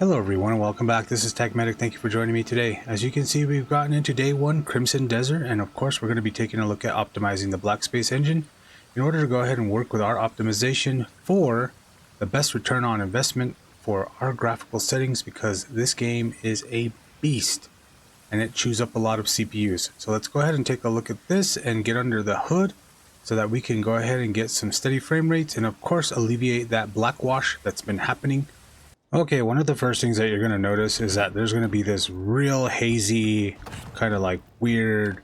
Hello everyone and welcome back. This is TechMedic. Thank you for joining me today. As you can see, we've gotten into day one, Crimson Desert, and of course we're going to be taking a look at optimizing the BlackSpace engine in order to go ahead and work with our optimization for the best return on investment for our graphical settings, because this game is a beast and it chews up a lot of CPUs. So let's go ahead and take a look at this and get under the hood so that we can go ahead and get some steady frame rates and of course alleviate that black wash that's been happening. Okay, one of the first things that you're going to notice is that there's going to be this real hazy, kind of like weird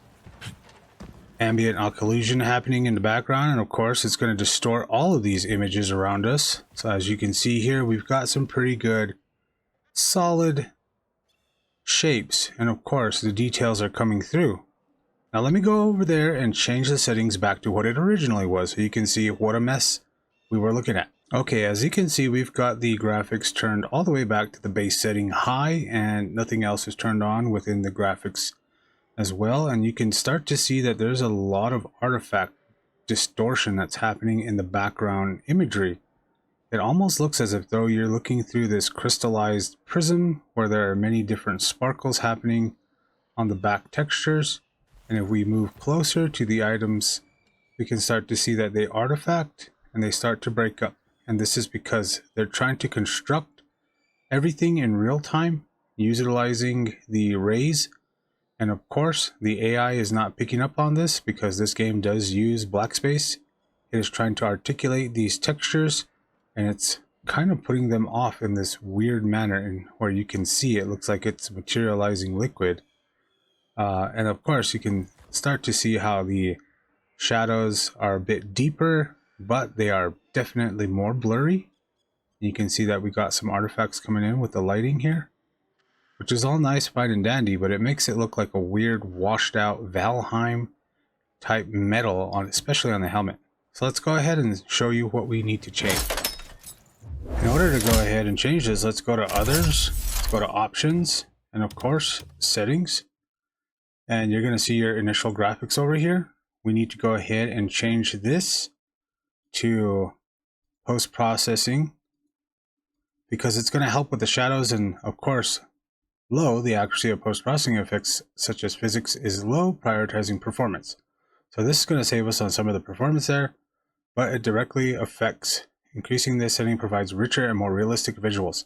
ambient occlusion happening in the background, and of course it's going to distort all of these images around us. So as you can see here, we've got some pretty good solid shapes, and of course the details are coming through. Now let me go over there and change the settings back to what it originally was so you can see what a mess we were looking at. Okay, as you can see, we've got the graphics turned all the way back to the base setting high, and nothing else is turned on within the graphics as well. And you can start to see that there's a lot of artifact distortion that's happening in the background imagery. It almost looks as if though you're looking through this crystallized prism where there are many different sparkles happening on the back textures. And if we move closer to the items, we can start to see that they artifact and they start to break up. And this is because they're trying to construct everything in real time, utilizing the rays. And of course, the AI is not picking up on this because this game does use BlackSpace. It is trying to articulate these textures, and it's kind of putting them off in this weird manner, and where you can see it looks like it's materializing liquid. And of course, you can start to see how the shadows are a bit deeper, but they are definitely more blurry. You can see that we got some artifacts coming in with the lighting here, which is all nice, fine and dandy, but it makes it look like a weird washed out Valheim type metal on, especially on the helmet. So let's go ahead and show you what we need to change. In order to go ahead and change this, let's go to others, let's go to options, and of course settings. And you're going to see your initial graphics over here. We need to go ahead and change this to post-processing because it's going to help with the shadows, and of course low, the accuracy of post-processing effects such as physics is low, prioritizing performance. So this is going to save us on some of the performance there, but it directly affects increasing this setting provides richer and more realistic visuals.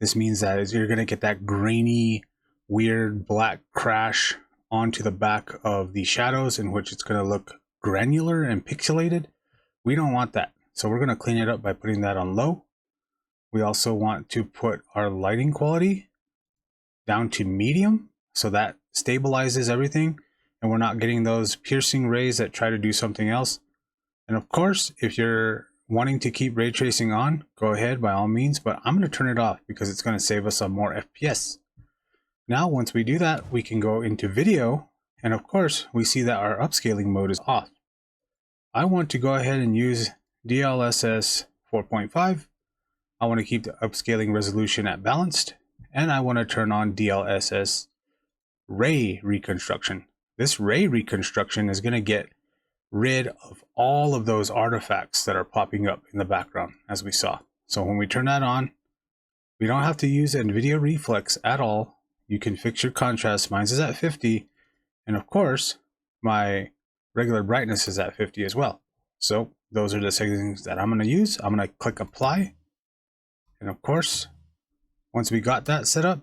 This means that you're going to get that grainy, weird black crash onto the back of the shadows, in which it's going to look granular and pixelated. We don't want that, so we're going to clean it up by putting that on low. We also want to put our lighting quality down to medium, so that stabilizes everything and we're not getting those piercing rays that try to do something else. And of course, if you're wanting to keep ray tracing on, go ahead by all means, but I'm going to turn it off because it's going to save us on more FPS. Now once we do that, we can go into video, and of course we see that our upscaling mode is off. I want to go ahead and use DLSS 4.5. I want to keep the upscaling resolution at balanced, and I want to turn on DLSS ray reconstruction. This ray reconstruction is going to get rid of all of those artifacts that are popping up in the background, as we saw. So when we turn that on, we don't have to use Nvidia Reflex at all. You can fix your contrast. Mine is at 50, and of course my regular brightness is at 50 as well. So those are the settings that I'm going to use. I'm going to click apply, and of course once we got that set up,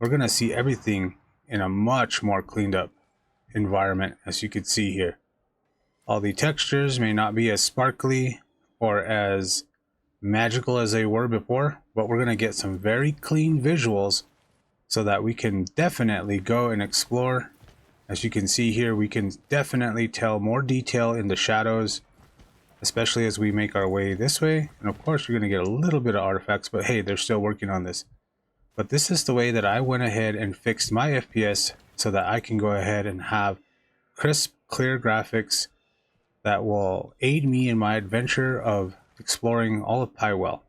we're going to see everything in a much more cleaned up environment. As you can see here, all the textures may not be as sparkly or as magical as they were before, but we're going to get some very clean visuals so that we can definitely go and explore. As you can see here, we can definitely tell more detail in the shadows, especially as we make our way this way. And of course, you're going to get a little bit of artifacts, but hey, they're still working on this. But this is the way that I went ahead and fixed my FPS so that I can go ahead and have crisp, clear graphics that will aid me in my adventure of exploring all of Pywell.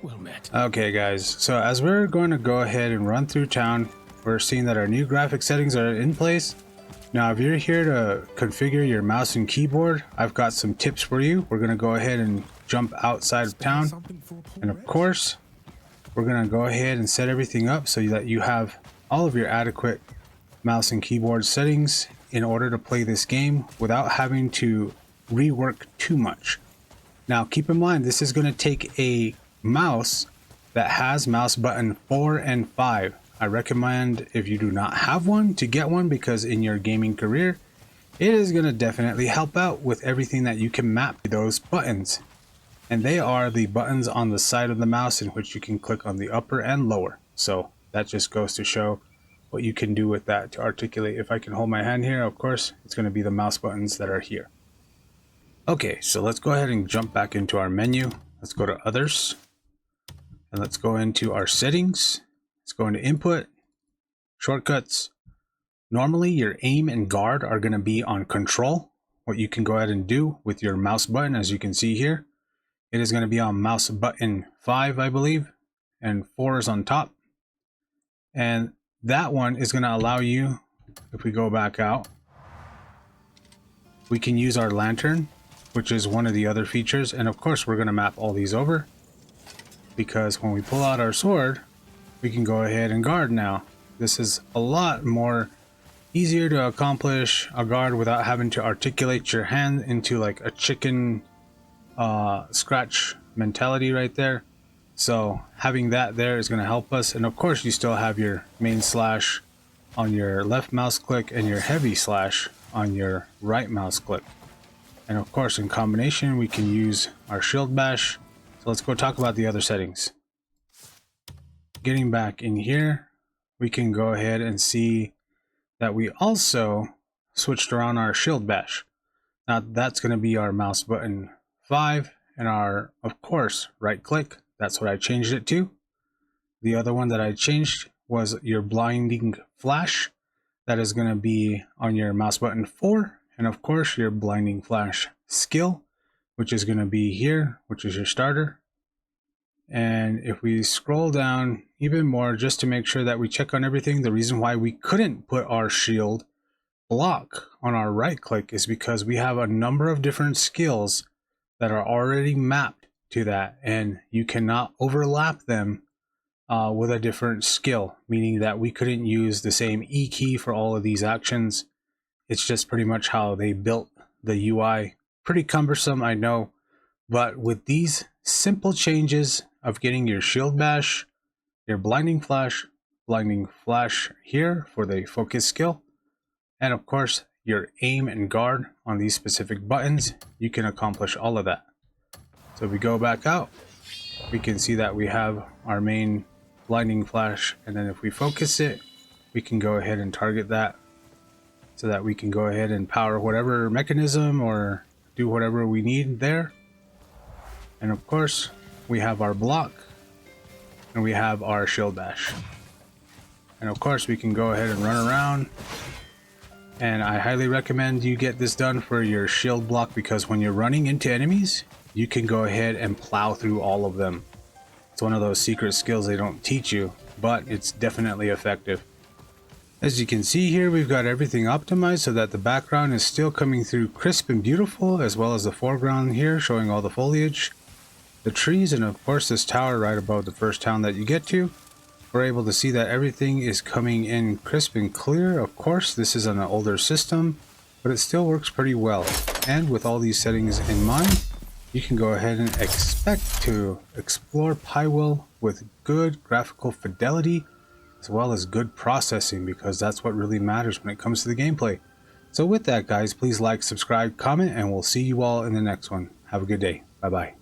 Well met. Okay guys, so as we're going to go ahead and run through town, we're seeing that our new graphic settings are in place. Now if you're here to configure your mouse and keyboard, I've got some tips for you. We're going to go ahead and jump outside of town, and of course we're going to go ahead and set everything up so that you have all of your adequate mouse and keyboard settings in order to play this game without having to rework too much. Now keep in mind, this is going to take a mouse that has mouse button 4 and 5. I recommend, if you do not have one, to get one, because in your gaming career it is going to definitely help out with everything that you can map to those buttons. And they are the buttons on the side of the mouse in which you can click on the upper and lower. So that just goes to show what you can do with that to articulate. If I can hold my hand here, of course, it's going to be the mouse buttons that are here. Okay, so let's go ahead and jump back into our menu. Let's go to Others. And let's go into our settings. Let's go into Input, Shortcuts. Normally, your aim and guard are going to be on Control. What you can go ahead and do with your mouse button, as you can see here, it is going to be on mouse button 5, I believe, and 4 is on top. And that one is going to allow you, if we go back out, we can use our lantern, which is one of the other features. And of course, we're going to map all these over, because when we pull out our sword, we can go ahead and guard now. This is a lot more easier to accomplish a guard without having to articulate your hand into like a chicken scratch mentality right there. So having that there is going to help us. And of course, you still have your main slash on your left mouse click and your heavy slash on your right mouse click. And of course, in combination, we can use our shield bash. So let's go talk about the other settings. Getting back in here, we can go ahead and see that we also switched around our shield bash. Now that's going to be our mouse button 5 and our, of course, right click. That's what I changed it to. The other one that I changed was your blinding flash. That is going to be on your mouse button 4. And of course, your blinding flash skill, which is going to be here, which is your starter. And if we scroll down even more, just to make sure that we check on everything, the reason why we couldn't put our shield block on our right click is because we have a number of different skills that are already mapped to that, and you cannot overlap them with a different skill, meaning that we couldn't use the same E key for all of these actions. It's just pretty much how they built the UI. Pretty cumbersome, I know, but with these simple changes of getting your shield bash, your blinding flash here for the focus skill, and of course your aim and guard on these specific buttons, you can accomplish all of that. So if we go back out, we can see that we have our main blinding flash, and then if we focus it, we can go ahead and target that so that we can go ahead and power whatever mechanism or do whatever we need there. And of course, we have our block and we have our shield bash. And of course, we can go ahead and run around. And I highly recommend you get this done for your shield block, because when you're running into enemies, you can go ahead and plow through all of them. It's one of those secret skills they don't teach you, but it's definitely effective. As you can see here, we've got everything optimized so that the background is still coming through crisp and beautiful, as well as the foreground here showing all the foliage, the trees, and of course this tower right above the first town that you get to. We're able to see that everything is coming in crisp and clear. Of course, this is on an older system, but it still works pretty well. And with all these settings in mind, you can go ahead and expect to explore Pywell with good graphical fidelity, as well as good processing, because that's what really matters when it comes to the gameplay. So with that, guys, please like, subscribe, comment, and we'll see you all in the next one. Have a good day. Bye-bye.